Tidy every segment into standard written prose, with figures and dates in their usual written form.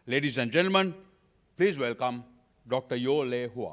Ladies and gentlemen, please welcome Dr. YEO Lay Hwee.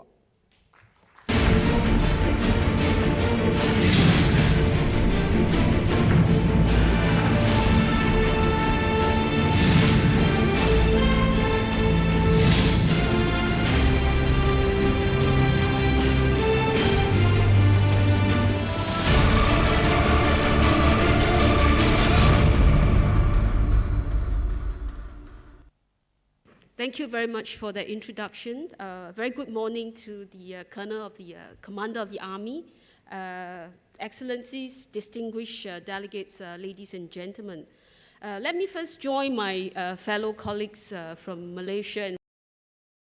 Thank you very much for that introduction. Very good morning to the Colonel of the Commander of the Army, Excellencies, distinguished delegates, ladies and gentlemen. Let me first join my fellow colleagues from Malaysia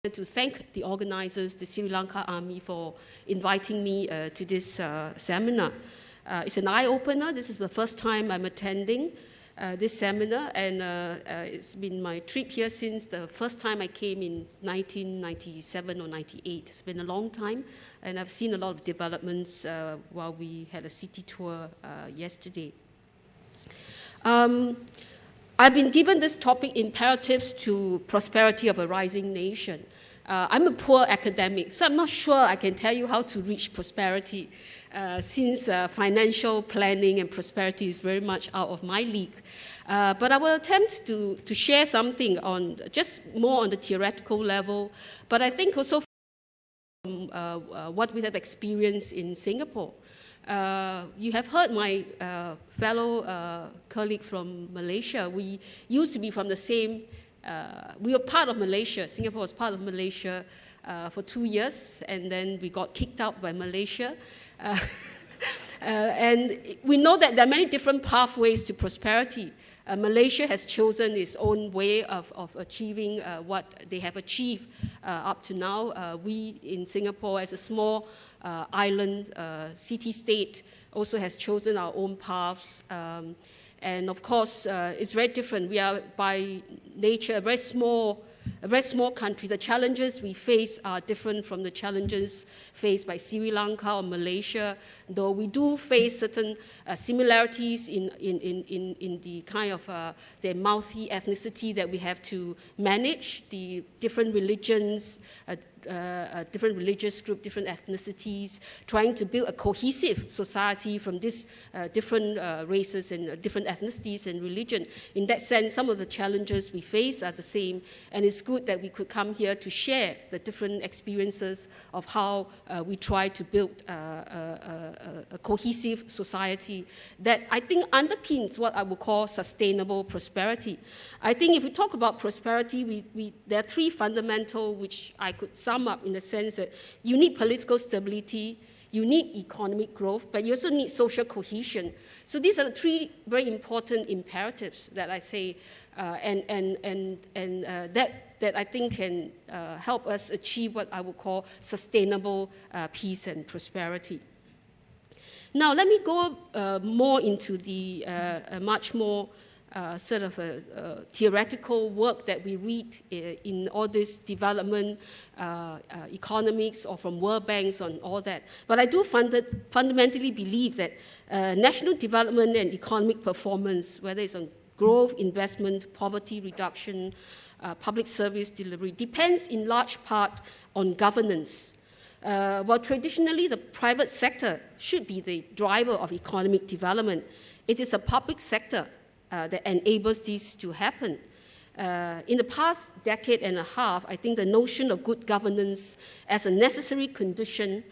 and to thank the organizers, the Sri Lanka Army, for inviting me to this seminar. It's an eye-opener. This is the first time I'm attending this seminar, and it's been my trip here since the first time I came in 1997 or 98. It's been a long time, and I've seen a lot of developments while we had a city tour yesterday. I've been given this topic, Imperatives to Prosperity of a Rising Nation. I'm a poor academic, so I'm not sure I can tell you how to reach prosperity, since financial planning and prosperity is very much out of my league. But I will attempt to share something on just more on the theoretical level, but I think also from what we have experienced in Singapore. You have heard my fellow colleague from Malaysia. We used to be from the same, we were part of Malaysia. Singapore was part of Malaysia for 2 years, and then we got kicked out by Malaysia. And we know that there are many different pathways to prosperity. Malaysia has chosen its own way of achieving what they have achieved up to now. We in Singapore, as a small island city-state, also has chosen our own paths. And of course, it's very different. We are by nature a very small country. The challenges we face are different from the challenges faced by Sri Lanka or Malaysia, though we do face certain similarities in the kind of the multi-ethnicity that we have to manage, the different religions, different religious groups, different ethnicities, trying to build a cohesive society from these different races and different ethnicities and religion. In that sense, some of the challenges we face are the same, and it's good that we could come here to share the different experiences of how we try to build a cohesive society that I think underpins what I would call sustainable prosperity. I think if we talk about prosperity, there are three fundamental which I could sum up in the sense that you need political stability, you need economic growth, but you also need social cohesion. So these are the three very important imperatives that I say, that I think can help us achieve what I would call sustainable peace and prosperity. Now, let me go more into the much more sort of a theoretical work that we read in all this development economics or from World Banks on all that. But I do fundamentally believe that national development and economic performance, whether it's on growth, investment, poverty reduction, public service delivery, depends in large part on governance. While traditionally the private sector should be the driver of economic development, it is a public sector that enables this to happen. In the past decade and a half, I think the notion of good governance as a necessary condition,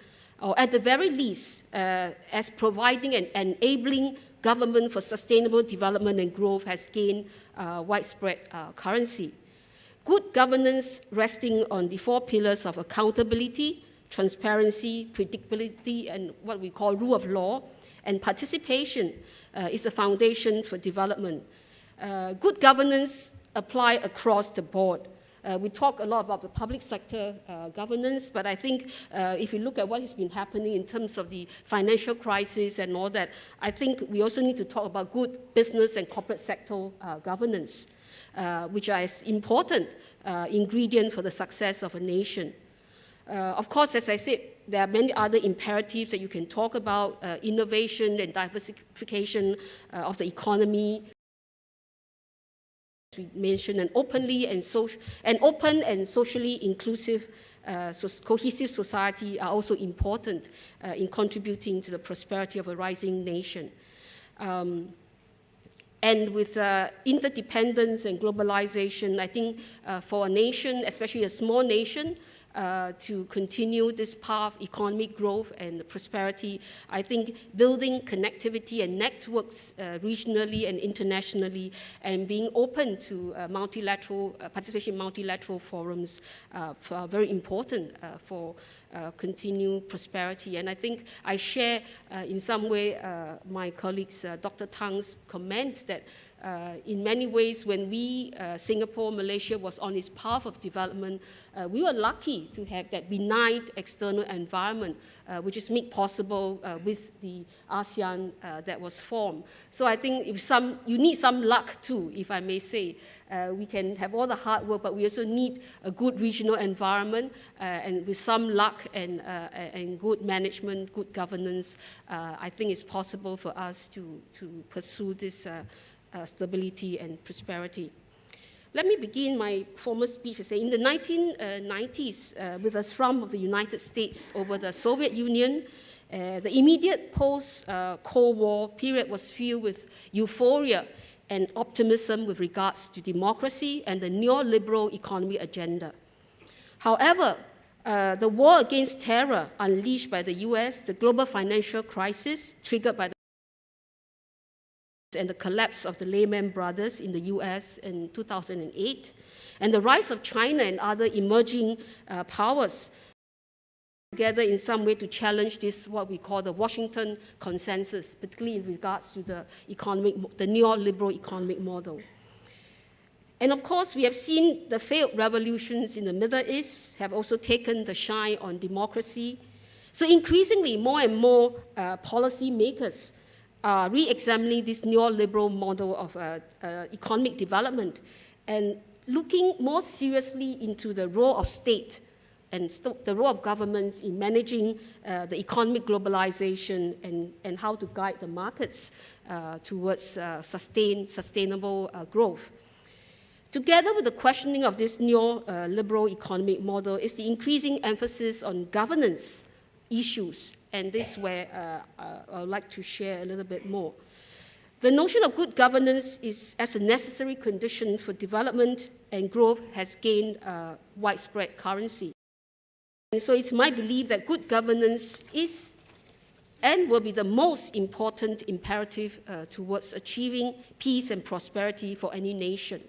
or at the very least, as providing and enabling government for sustainable development and growth has gained widespread currency. Good governance resting on the four pillars of accountability, transparency, predictability, and what we call rule of law, and participation is the foundation for development. Good governance apply across the board. We talk a lot about the public sector governance, but I think if you look at what has been happening in terms of the financial crisis and all that, I think we also need to talk about good business and corporate sector governance, which are as important ingredient for the success of a nation. Of course, as I said, there are many other imperatives that you can talk about, innovation and diversification of the economy. we mentioned, an open and socially inclusive, cohesive society are also important in contributing to the prosperity of a rising nation. And with interdependence and globalization, I think for a nation, especially a small nation, to continue this path, economic growth and prosperity, I think building connectivity and networks regionally and internationally, and being open to multilateral participation in multilateral forums are very important for continued prosperity. And I think I share in some way my colleagues, Dr. Tang's comment that in many ways, when Singapore, Malaysia was on its path of development, we were lucky to have that benign external environment, which is made possible with the ASEAN that was formed. So I think you need some luck too, if I may say. We can have all the hard work, but we also need a good regional environment, and with some luck and good management, good governance, I think it's possible for us to pursue this stability and prosperity. Let me begin my former speech by saying, in the 1990s, with the slump of the United States over the Soviet Union, the immediate post-Cold War period was filled with euphoria and optimism with regards to democracy and the neoliberal economy agenda. However, the war against terror unleashed by the US, the global financial crisis triggered by and the collapse of the Lehman Brothers in the US in 2008, and the rise of China and other emerging powers together in some way to challenge this, what we call the Washington Consensus, particularly in regards to the neoliberal economic model. And of course, we have seen the failed revolutions in the Middle East have also taken the shine on democracy. So increasingly, more and more policymakers are re-examining this neoliberal model of economic development and looking more seriously into the role of state and the role of governments in managing the economic globalization and how to guide the markets towards sustainable growth. Together with the questioning of this neoliberal economic model is the increasing emphasis on governance issues, and this is where I would like to share a little bit more. The notion of good governance is as a necessary condition for development and growth has gained widespread currency. And so it's my belief that good governance is and will be the most important imperative towards achieving peace and prosperity for any nation.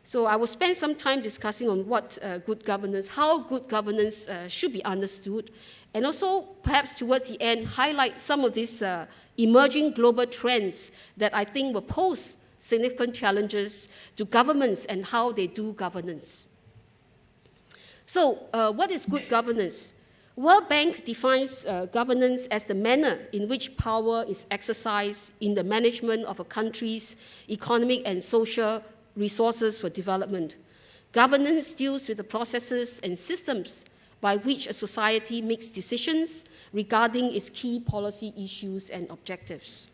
So I will spend some time discussing on what good governance, how good governance should be understood, and also perhaps towards the end highlight some of these emerging global trends that I think will pose significant challenges to governments and how they do governance. So what is good governance? World Bank defines governance as the manner in which power is exercised in the management of a country's economic and social resources for development. Governance deals with the processes and systems by which a society makes decisions regarding its key policy issues and objectives.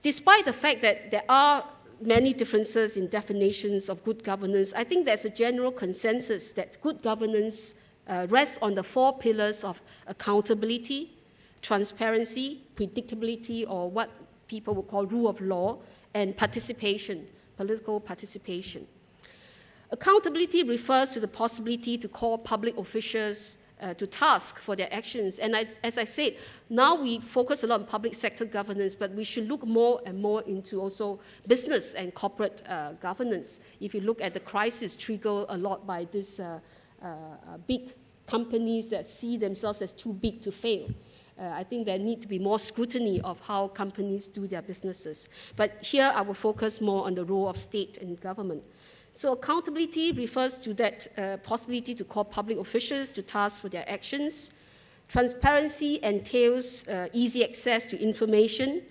Despite the fact that there are many differences in definitions of good governance, I think there's a general consensus that good governance rests on the four pillars of accountability, transparency, predictability, or what people would call rule of law, and participation, political participation. Accountability refers to the possibility to call public officials to task for their actions. And as I said, now we focus a lot on public sector governance, but we should look more and more into also business and corporate governance. If you look at the crisis triggered a lot by these big companies that see themselves as too big to fail. I think there needs to be more scrutiny of how companies do their businesses. But here I will focus more on the role of state and government. So accountability refers to that possibility to call public officials to task for their actions. Transparency entails easy access to information.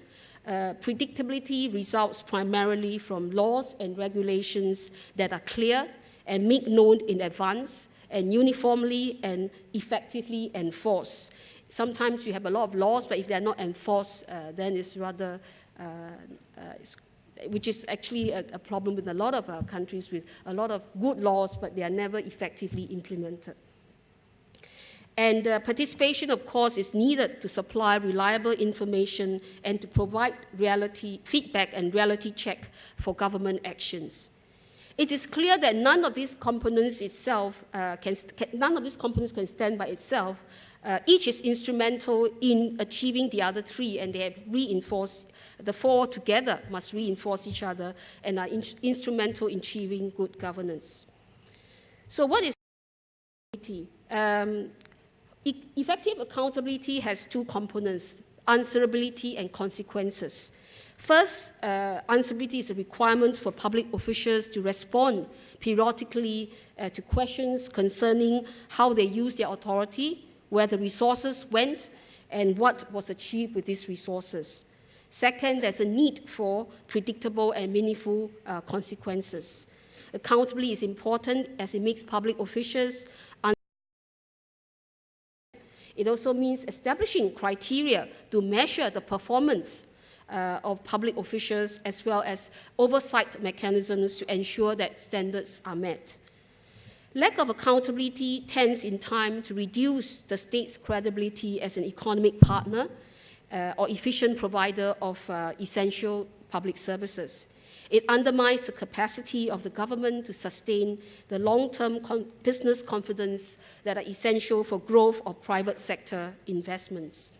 Predictability results primarily from laws and regulations that are clear and made known in advance and uniformly and effectively enforced. Sometimes you have a lot of laws, but if they're not enforced, then it's rather which is actually a problem with a lot of countries with a lot of good laws, but they are never effectively implemented. And participation, of course, is needed to supply reliable information and to provide feedback and reality check for government actions. It is clear that none of these components can stand by itself. Each is instrumental in achieving the other three, and they have reinforced. The four together must reinforce each other and are instrumental in achieving good governance. So what is accountability? Effective accountability has two components: answerability and consequences. First, answerability is a requirement for public officials to respond periodically to questions concerning how they use their authority, where the resources went, and what was achieved with these resources. Second, there's a need for predictable and meaningful consequences. Accountability is important as it makes public officials. It also means establishing criteria to measure the performance of public officials, as well as oversight mechanisms to ensure that standards are met. Lack of accountability tends in time to reduce the state's credibility as an economic partner or efficient provider of essential public services. It undermines the capacity of the government to sustain the long-term business confidence that are essential for growth of private sector investments.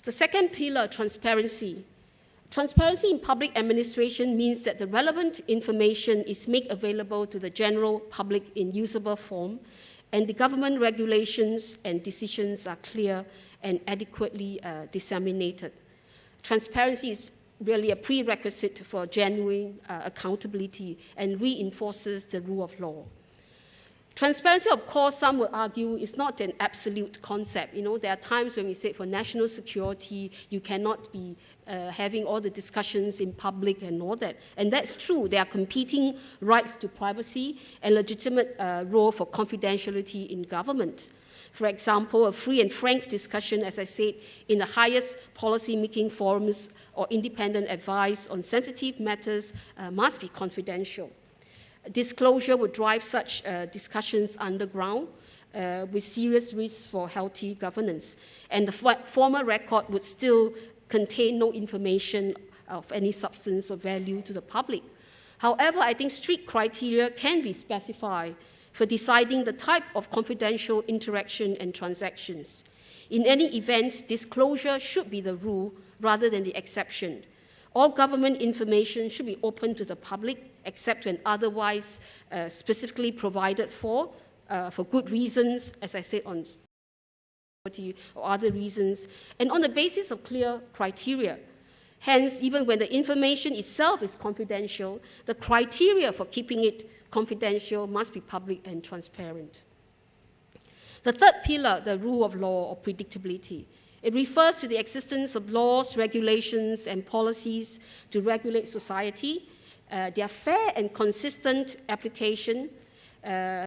The second pillar, transparency. Transparency in public administration means that the relevant information is made available to the general public in usable form, and the government regulations and decisions are clear and adequately disseminated. Transparency is really a prerequisite for genuine accountability and reinforces the rule of law. Transparency, of course, some would argue, is not an absolute concept. There are times when we say for national security, you cannot be having all the discussions in public and all that. And that's true. There are competing rights to privacy and legitimate role for confidentiality in government. For example, a free and frank discussion, as I said, in the highest policy-making forums or independent advice on sensitive matters must be confidential. Disclosure would drive such discussions underground with serious risks for healthy governance. And the former record would still contain no information of any substance or value to the public. However, I think strict criteria can be specified for deciding the type of confidential interaction and transactions. In any event, disclosure should be the rule rather than the exception. All government information should be open to the public, except when otherwise specifically provided for good reasons, as I said, on security or other reasons, and on the basis of clear criteria. Hence, even when the information itself is confidential, the criteria for keeping it confidential must be public and transparent. The third pillar, the rule of law or predictability. It refers to the existence of laws, regulations, and policies to regulate society, their fair and consistent application. The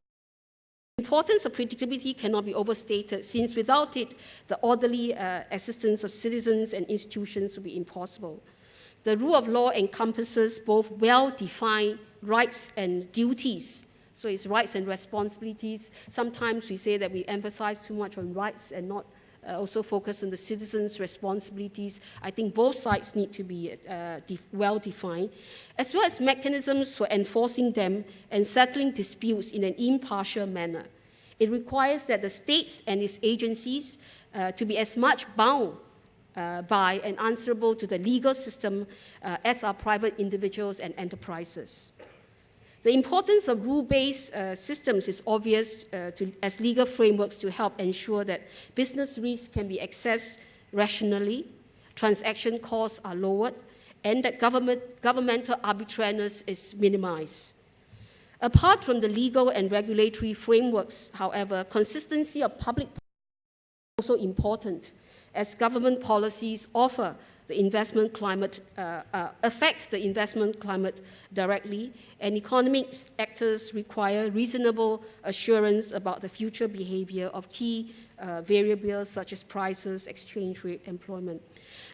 importance of predictability cannot be overstated, since without it, the orderly existence of citizens and institutions would be impossible. The rule of law encompasses both well-defined rights and duties. So it's rights and responsibilities. Sometimes we say that we emphasize too much on rights and not also focus on the citizens' responsibilities. I think both sides need to be well-defined, as well as mechanisms for enforcing them and settling disputes in an impartial manner. It requires that the states and its agencies to be as much bound by and answerable to the legal system as are private individuals and enterprises. The importance of rule-based systems is obvious as legal frameworks to help ensure that business risks can be assessed rationally, transaction costs are lowered, and that governmental arbitrariness is minimized. Apart from the legal and regulatory frameworks, however, consistency of public policy is also important, as government policies offer the investment climate, affect the investment climate directly, and economic actors require reasonable assurance about the future behavior of key variables such as prices, exchange rate, employment.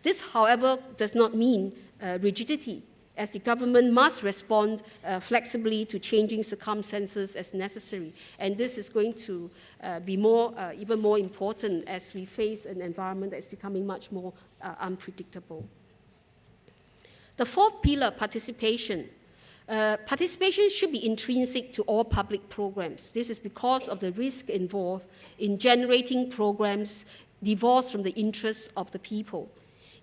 This, however, does not mean rigidity, as the government must respond flexibly to changing circumstances as necessary. And this is going to be even more important as we face an environment that is becoming much more unpredictable. The fourth pillar, participation. Participation should be intrinsic to all public programs. This is because of the risk involved in generating programs divorced from the interests of the people.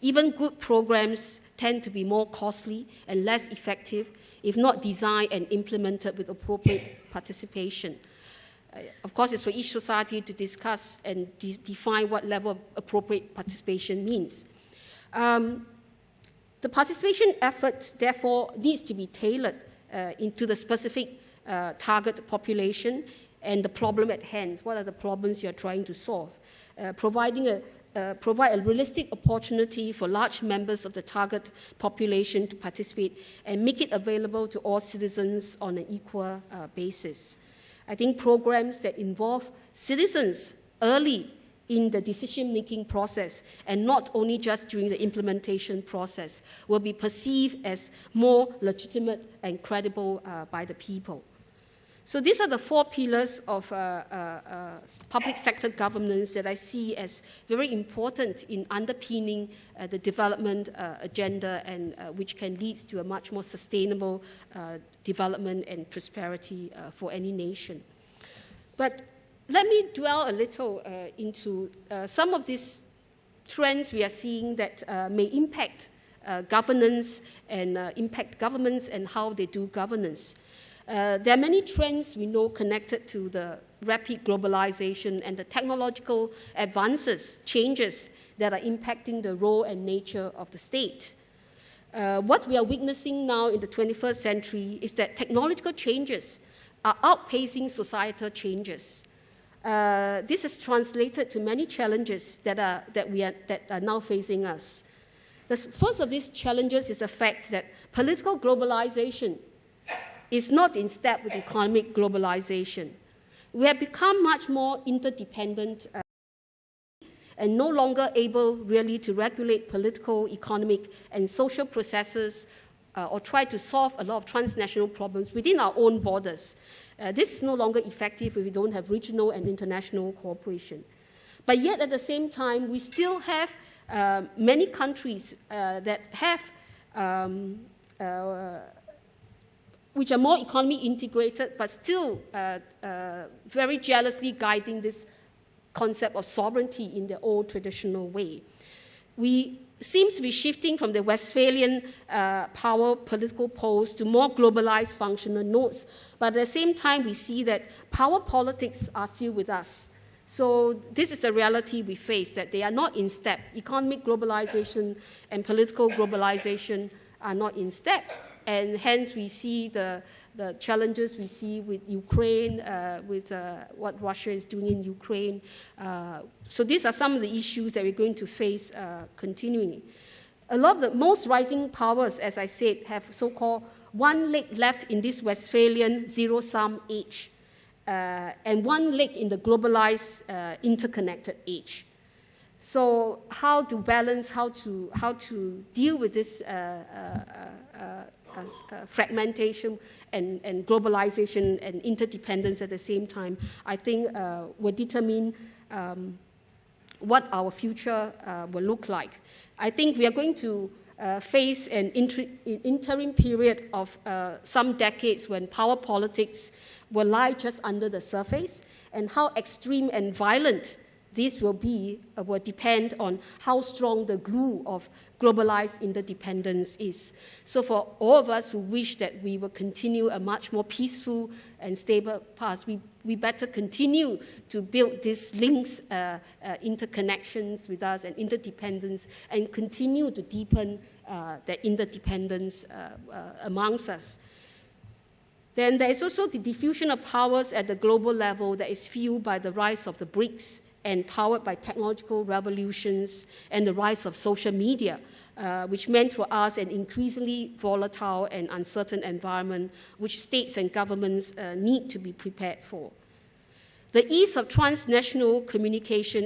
Even good programs tend to be more costly and less effective if not designed and implemented with appropriate participation. Of course, it's for each society to discuss and define what level of appropriate participation means. The participation effort, therefore, needs to be tailored into the specific target population and the problem at hand. What are the problems you're trying to solve? Provide a realistic opportunity for large members of the target population to participate and make it available to all citizens on an equal basis. I think programs that involve citizens early in the decision-making process and not only just during the implementation process will be perceived as more legitimate and credible by the people. So these are the four pillars of public sector governance that I see as very important in underpinning the development agenda and which can lead to a much more sustainable development and prosperity for any nation. But let me dwell a little into some of these trends we are seeing that may impact governance and impact governments and how they do governance. There are many trends we know connected to the rapid globalization and the technological advances, changes that are impacting the role and nature of the state. What we are witnessing now in the 21st century is that technological changes are outpacing societal changes. This is translated to many challenges that are now facing us. The first of these challenges is the fact that political globalization is not in step with economic globalization. We have become much more interdependent and no longer able really to regulate political, economic, and social processes or try to solve a lot of transnational problems within our own borders. This is no longer effective if we don't have regional and international cooperation. But yet, at the same time, we still have many countries that have which are more economy integrated, but still very jealously guiding this concept of sovereignty in their old traditional way. We seem to be shifting from the Westphalian power political poles to more globalized functional nodes. But at the same time, we see that power politics are still with us. So this is the reality we face, that they are not in step. Economic globalization and political globalization are not in step. And hence, we see the challenges we see with Ukraine, with what Russia is doing in Ukraine. So these are some of the issues that we're going to face continuing. Most rising powers, as I said, have so-called one leg left in this Westphalian zero-sum age, and one leg in the globalized, interconnected age. So how to balance, how to deal with this fragmentation and globalization and interdependence at the same time, I think will determine what our future will look like. I think we are going to face an interim period of some decades when power politics will lie just under the surface, and how extreme and violent this will be will depend on how strong the glue of globalized interdependence is. So for all of us who wish that we will continue a much more peaceful and stable path, we better continue to build these links, interconnections with us and interdependence, and continue to deepen the interdependence amongst us. Then there is also the diffusion of powers at the global level that is fueled by the rise of the BRICS and powered by technological revolutions and the rise of social media, which meant for us an increasingly volatile and uncertain environment which states and governments need to be prepared for. The ease of transnational communication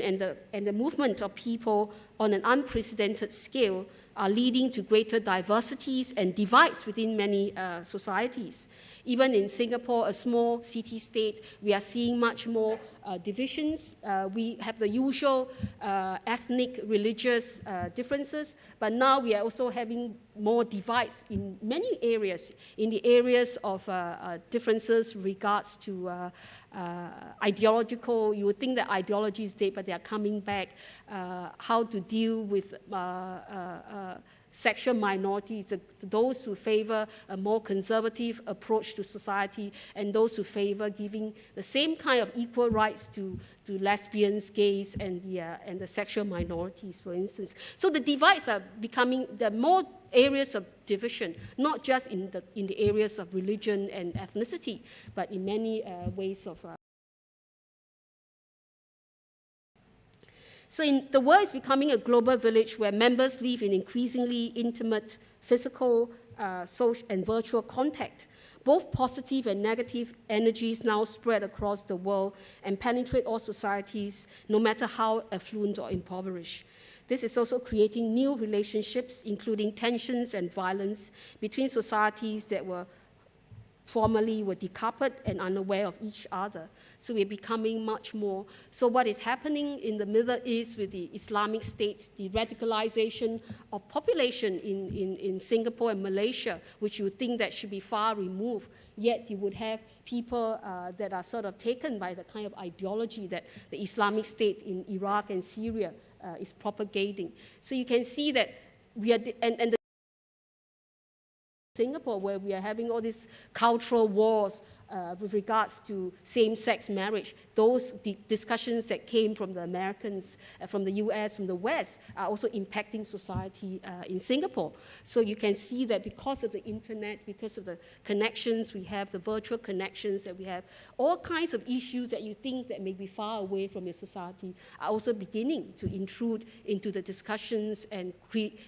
and the movement of people on an unprecedented scale are leading to greater diversities and divides within many societies. Even in Singapore, a small city-state, we are seeing much more divisions. We have the usual ethnic, religious differences, but now we are also having more divides in many areas, in the areas of differences regards to ideological. You would think that ideology is dead, but they are coming back. How to deal with sexual minorities, those who favor a more conservative approach to society, and those who favor giving the same kind of equal rights to lesbians, gays, and the sexual minorities, for instance. So the divides are becoming, there are more areas of division, not just in the areas of religion and ethnicity, but in many ways of So the world is becoming a global village where members live in increasingly intimate physical, social, and virtual contact. Both positive and negative energies now spread across the world and penetrate all societies, no matter how affluent or impoverished. This is also creating new relationships, including tensions and violence between societies that formerly were decoupled and unaware of each other. So we're becoming much more. So what is happening in the Middle East with the Islamic State, the radicalization of population in Singapore and Malaysia, which you would think that should be far removed, yet you would have people that are sort of taken by the kind of ideology that the Islamic State in Iraq and Syria is propagating. So you can see that we are, and the Singapore, where we are having all these cultural wars with regards to same-sex marriage. Those discussions that came from the Americans, from the US, from the West, are also impacting society in Singapore. So you can see that because of the internet, because of the connections we have, the virtual connections that we have, all kinds of issues that you think that may be far away from your society are also beginning to intrude into the discussions and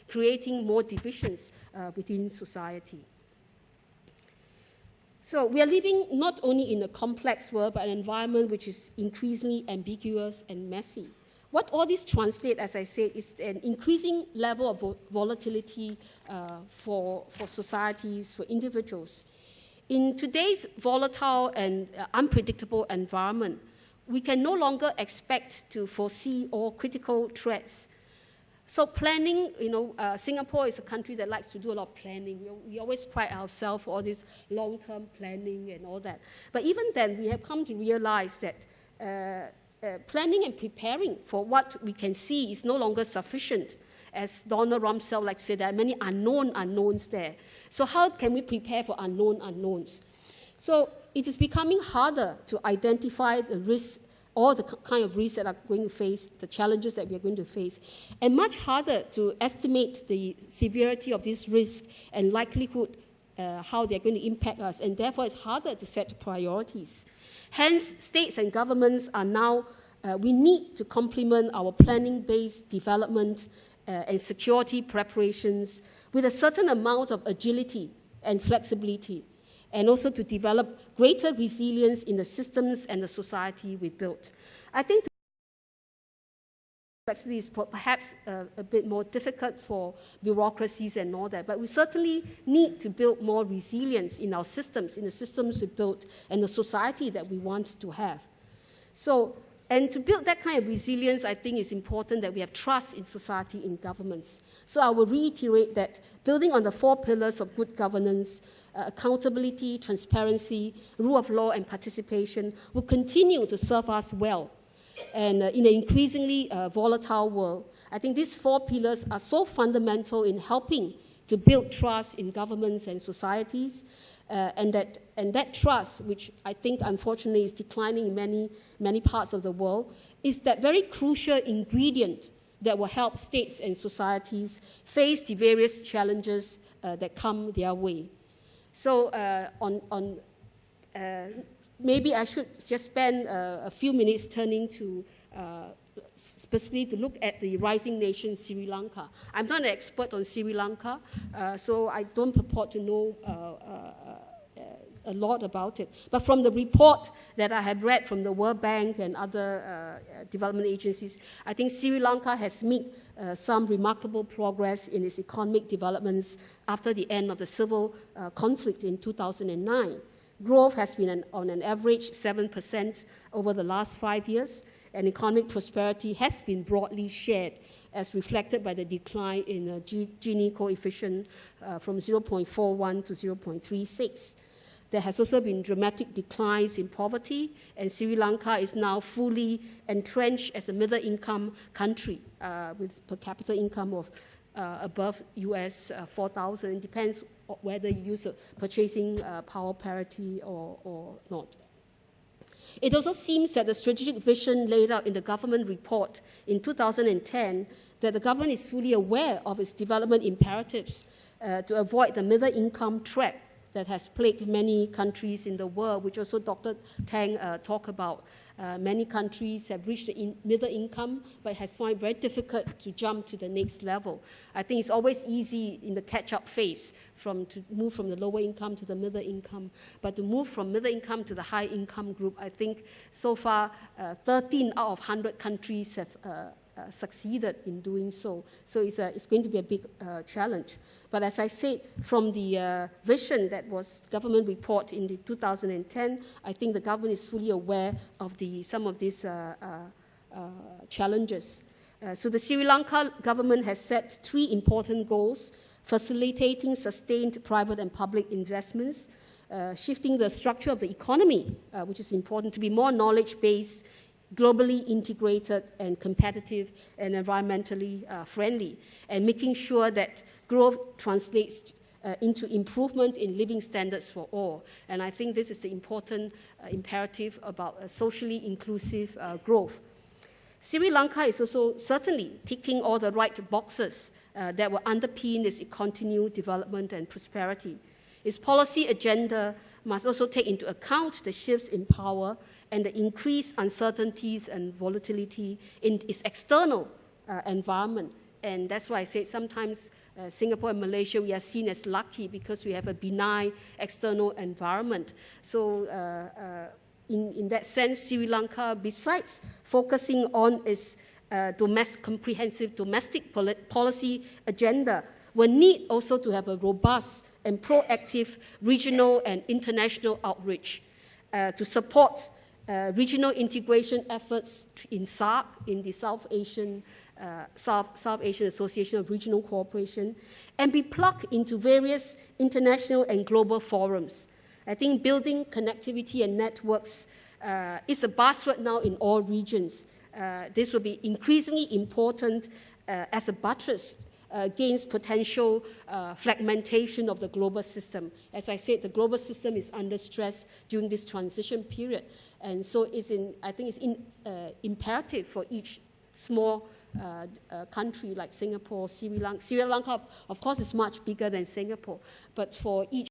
creating more divisions within society. So we are living not only in a complex world, but an environment which is increasingly ambiguous and messy. What all this translate, as I said, is an increasing level of volatility for societies, for individuals. In today's volatile and unpredictable environment, we can no longer expect to foresee all critical threats. So planning, Singapore is a country that likes to do a lot of planning. We always pride ourselves for all this long-term planning and all that. But even then, we have come to realize that planning and preparing for what we can see is no longer sufficient. As Donald Rumsfeld likes to say, there are many unknown unknowns there. So how can we prepare for unknown unknowns? So it is becoming harder to identify the risks, all the kind of risks that are going to face, the challenges that we are going to face, and much harder to estimate the severity of this risk and likelihood, how they're going to impact us, and therefore it's harder to set priorities. Hence, states and governments are now, we need to complement our planning-based development and security preparations with a certain amount of agility and flexibility, and also to develop greater resilience in the systems and the society we built. I think flexibility is perhaps a bit more difficult for bureaucracies and all that, but we certainly need to build more resilience in our systems, in the systems we built, and the society that we want to have. So, and to build that kind of resilience, I think it's important that we have trust in society, in governments. So I will reiterate that building on the 4 pillars of good governance, accountability, transparency, rule of law, and participation will continue to serve us well. And in an increasingly volatile world, I think these 4 pillars are so fundamental in helping to build trust in governments and societies, and that trust, which I think unfortunately is declining in many parts of the world, is that very crucial ingredient that will help states and societies face the various challenges that come their way. So maybe I should just spend a few minutes turning to specifically to look at the rising nation Sri Lanka. I'm not an expert on Sri Lanka, so I don't purport to know a lot about it. But from the report that I have read from the World Bank and other development agencies, I think Sri Lanka has made some remarkable progress in its economic developments after the end of the civil conflict in 2009. Growth has been on an average 7% over the last 5 years, and economic prosperity has been broadly shared, as reflected by the decline in Gini coefficient from 0.41 to 0.36. There has also been dramatic declines in poverty, and Sri Lanka is now fully entrenched as a middle-income country with per capita income of above US 4,000. It depends whether you use purchasing power parity or not. It also seems that the strategic vision laid out in the government report in 2010, that the government is fully aware of its development imperatives to avoid the middle-income trap that has plagued many countries in the world, which also Dr. Tang talked about. Many countries have reached the middle income, but has found it very difficult to jump to the next level. I think it's always easy in the catch-up phase to move from the lower income to the middle income, but to move from middle income to the high income group, I think so far 13 out of 100 countries have succeeded in doing so. So it's going to be a big challenge. But as I said, from the vision that was government report in the 2010, I think the government is fully aware of some of these challenges. So the Sri Lanka government has set 3 important goals: facilitating sustained private and public investments, shifting the structure of the economy, which is important, to be more knowledge-based, globally integrated and competitive and environmentally friendly, and making sure that growth translates into improvement in living standards for all. And I think this is the important imperative about socially inclusive growth. Sri Lanka is also certainly ticking all the right boxes that will underpin its continued development and prosperity. Its policy agenda must also take into account the shifts in power and the increased uncertainties and volatility in its external environment. And that's why I say sometimes Singapore and Malaysia, we are seen as lucky because we have a benign external environment. So in that sense, Sri Lanka, besides focusing on its comprehensive domestic policy agenda, will need also to have a robust and proactive regional and international outreach to support regional integration efforts in SAARC, in the South Asian Association of Regional Cooperation, and be plugged into various international and global forums. I think building connectivity and networks is a buzzword now in all regions. This will be increasingly important as a buttress against potential fragmentation of the global system. As I said, the global system is under stress during this transition period. And so I think it's imperative for each small country like Singapore, Sri Lanka, of course, is much bigger than Singapore, but for each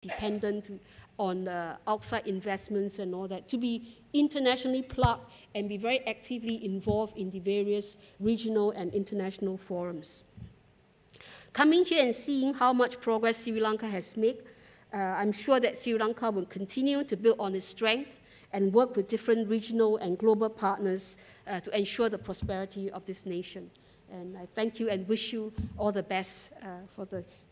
dependent on outside investments and all that, to be internationally plugged and be very actively involved in the various regional and international forums. Coming here and seeing how much progress Sri Lanka has made, I'm sure that Sri Lanka will continue to build on its strength and work with different regional and global partners to ensure the prosperity of this nation. And I thank you and wish you all the best for this.